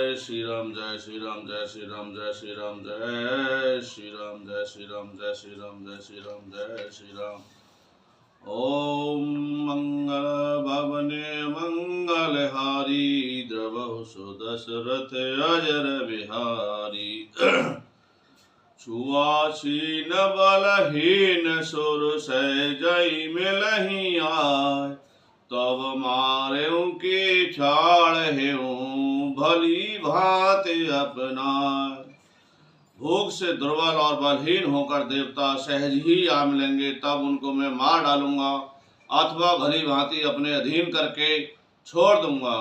जय श्री राम जय श्री राम जय श्री राम जय श्री राम जय श्री राम जय श्री राम जय श्री राम जय श्री राम जय श्री राम। ओम मंगल भवने मंगलहारी द्रवहु सुदशरथ अजर बिहारी। छुआसीन बलहीन सुर सहजई मिलहि आय तब मारेऊ की छाड़ हेऊ भली भांति अपनाय। भूख से दुर्बल और बलहीन होकर देवता सहज ही आ मिलेंगे तब उनको मैं मार डालूंगा अथवा भली भांति अपने अधीन करके छोड़ दूंगा।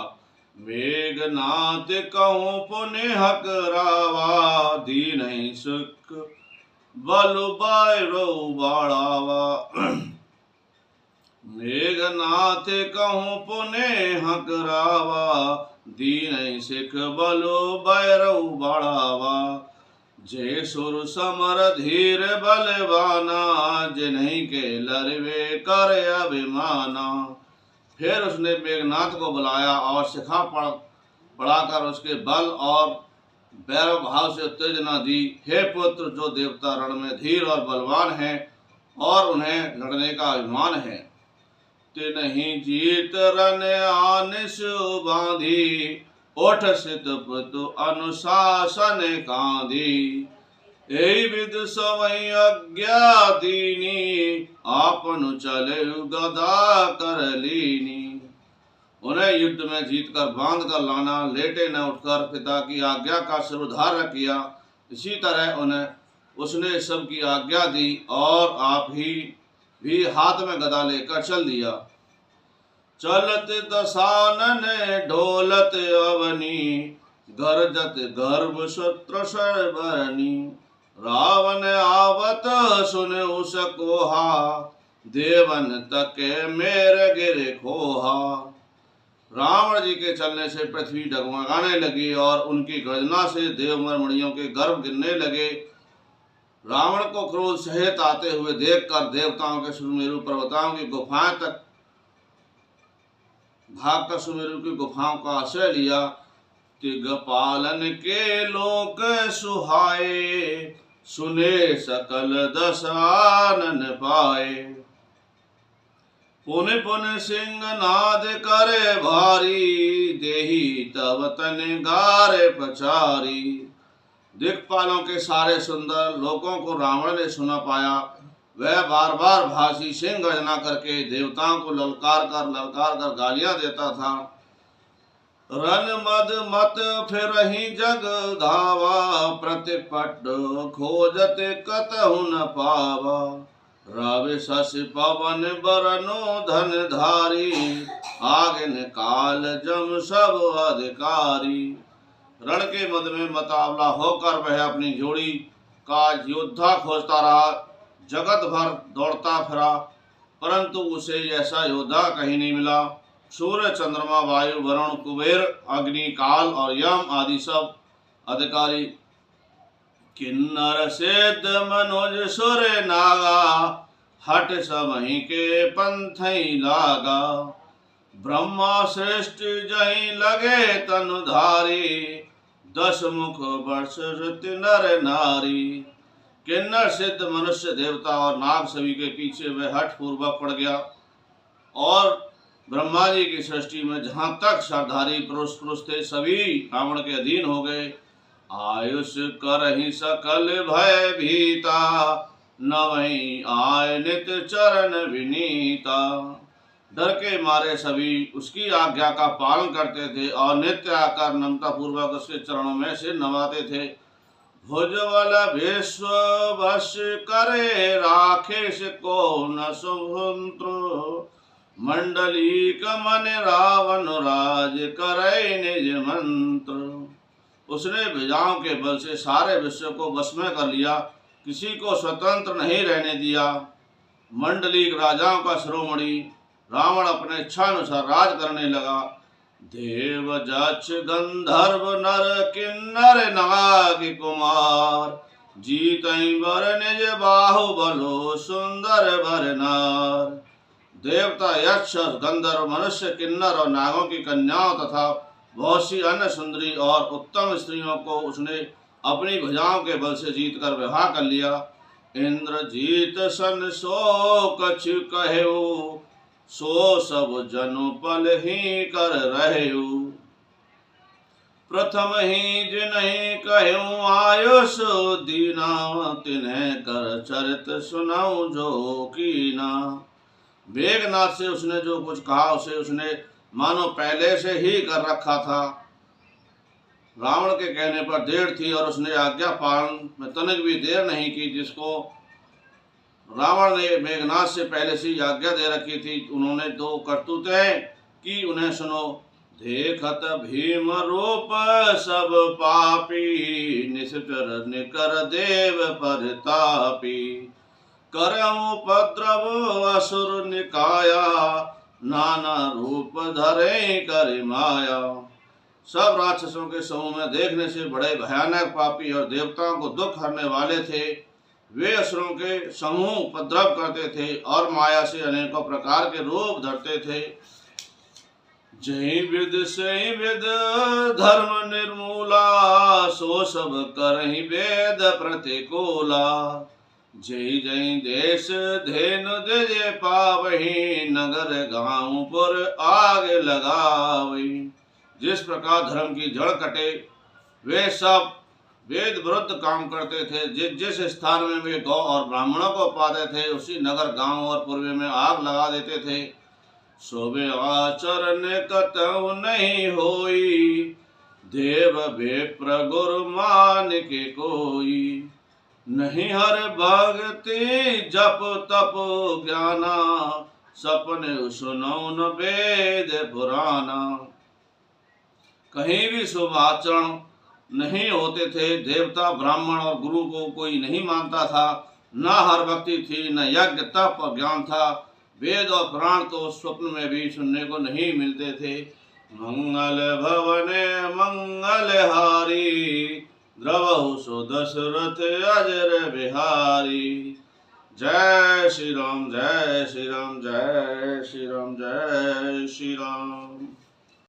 मेघनाथ कहूँ पुण्य करावा दीन सुख बल बैरो बाड़ावा। मेघनाथ कहूँ पुण्य करावा दीन सिख बलो बैरव बढ़ावा। जय सुर समर धीर बलवाना जिन्हीं के लरवे कर अभिमाना। फिर उसने मेघनाथ को बुलाया और शिखा पढ़ाकर उसके बल और भैरव भाव से उत्तेजना दी। हे पुत्र, जो देवता रण में धीर और बलवान हैं और उन्हें लड़ने का अभिमान है, तिन्हीं जीत रन आनिस बांधी ओठ सित पुतु अनुशासन कांधी। यही विद सवई अज्ञा दीनी आपनु चले गदा कर लीनी। उन्हें युद्ध में जीत कर बांध कर लाना, लेटे न उठकर पिता की आज्ञा का सिरोधार्य किया। इसी तरह उन्हें उसने सबकी आज्ञा दी और आप ही भी हाथ में गदा लेकर चल दिया। चलत दशानन ढोलत अवनी गरजत गर्भ सूत्र सरबरनी। रावण आवत सुन उस कोहा देवन तके मेरे गिर खोहा। रावण जी के चलने से पृथ्वी डगमगाने लगी और उनकी गर्जना से देवमणियों के गर्भ गिरने लगे। रावण को क्रोध सहित आते हुए देखकर देवताओं के सुमेरु पर्वताओं की गुफाएं तक भागकर सुमेरु की गुफाओं का आश्रय लिया। तिगपालन के लोक सुहाए सुने सकल दशानन पाए। पुन पुन सिंह नाद करे भारी देही तब तन गारे पचारी। दिक्पालों के सारे सुंदर लोकों को रावण ने सुना पाया। वह बार बार भासी सिंह गर्जना करके देवताओं को ललकार कर गालियां देता था। रन मद मत फिरहि जग धावा प्रतिपट खोजत कतहु न पावा। रवि शशि पवन बरनो धन धारी आगिन काल जम सब अधिकारी। रण के मद में मतावला होकर वह अपनी जोड़ी का योद्धा खोजता रहा। जगत भर दौड़ता फिरा परंतु उसे ऐसा योद्धा कहीं नहीं मिला। सूर्य चंद्रमा वायु वरुण कुबेर अग्नि काल और यम आदि सब अधिकारी किन्नर सिद्ध मनोज सुर नागा हट समहि के पंथई लागा। ब्रह्मा श्रेष्ठ जहीं लगे तनुधारी दस मुख वर्ष ऋत नर नारी। किन्नर सिद्ध मनुष्य देवता और नाग सभी के पीछे वह हठ पूर्वक पड़ गया और ब्रह्मा जी की सृष्टि में जहां तक सरधारी पुरुष थे सभी रावण के अधीन हो गए। आयुष करहि सकल भय भीता नवहि आय नित चरण विनीता। डर के मारे सभी उसकी आज्ञा का पालन करते थे और नित्य आकर नम्रता पूर्वक उसके चरणों में सिर नवाते थे। भुजबल विश्व वश करे राखेश को न सुमंत्र। मंडली कमन रावण राज करे निज मंत्र। उसने भुजाओं के बल से सारे विश्व को वश में कर लिया, किसी को स्वतंत्र नहीं रहने दिया। मंडलीक राजाओं का शिरोमणि रावण अपने इच्छानुसार राज करने लगा। देव जक्ष गंधर्व नर किन्नर नाग कुमार जीतई वर निज बाहुबलो सुंदर वर नार। देवता यक्ष गंधर्व मनुष्य किन्नर और नागों की कन्याओं तथा बहुत सी अन्य सुंदरी और उत्तम स्त्रियों को उसने अपनी भुजाओं के बल से जीत कर विवाह कर लिया। इंद्रजीत सन सो कछु कहेऊ, सो सब जनु पल ही कर रहेऊ। प्रथम ही जिन्हें कहूँ आयुष दीना, तिन्हें कर चरित सुनाऊं जो कीना। मेघनाथ से उसने जो कुछ कहा उसे उसने मानो पहले से ही कर रखा था। रावण के कहने पर देर थी और उसने आज्ञा पालन में तनिक भी देर नहीं की, जिसको रावण ने मेघनाथ से पहले से आज्ञा दे रखी थी। उन्होंने दो करतूतें की, उन्हें सुनो। देखत भीम रूप सब पापी, निश्चर निकर देव परतापी। करऊं उपद्रव असुर निकाया, नाना रूप धरे कर माया। सब राक्षसों के समूह में देखने से बड़े भयानक पापी और देवताओं को दुख हरने वाले थे। वे असुरों के समूह उपद्रव करते थे और माया से अनेकों प्रकार के रूप धरते थे। जय विद से विद धर्म निर्मूला, सो सब करहि वेद प्रतिकूला। जय जय देश धेनु दे पावही, नगर गांव पुर आग लगावही। जिस प्रकार धर्म की जड़ कटे, वे सब वेद विरुद्ध काम करते थे। जिस जिस स्थान में वे गौ और ब्राह्मणों को पाते थे, उसी नगर गांव और पूर्व में आग लगा देते थे। सोबे आचरण कतहु नहीं होई, देव विप्र गुरु मान के कोई। नहीं हर भक्ति जप तप ज्ञाना, सपने सुनौ न वेद पुराना। कहीं भी शुभ आचरण नहीं होते थे। देवता ब्राह्मण और गुरु को कोई नहीं मानता था। न हर भक्ति थी, न यज्ञ तप और ज्ञान था। वेद और पुराण तो स्वप्न में भी सुनने को नहीं मिलते थे। मंगल भवने मंगल हारी, द्रवहु सो दशरथ अजर बिहारी। जय श्री राम, जय श्री राम, जय श्री राम, जय श्री राम।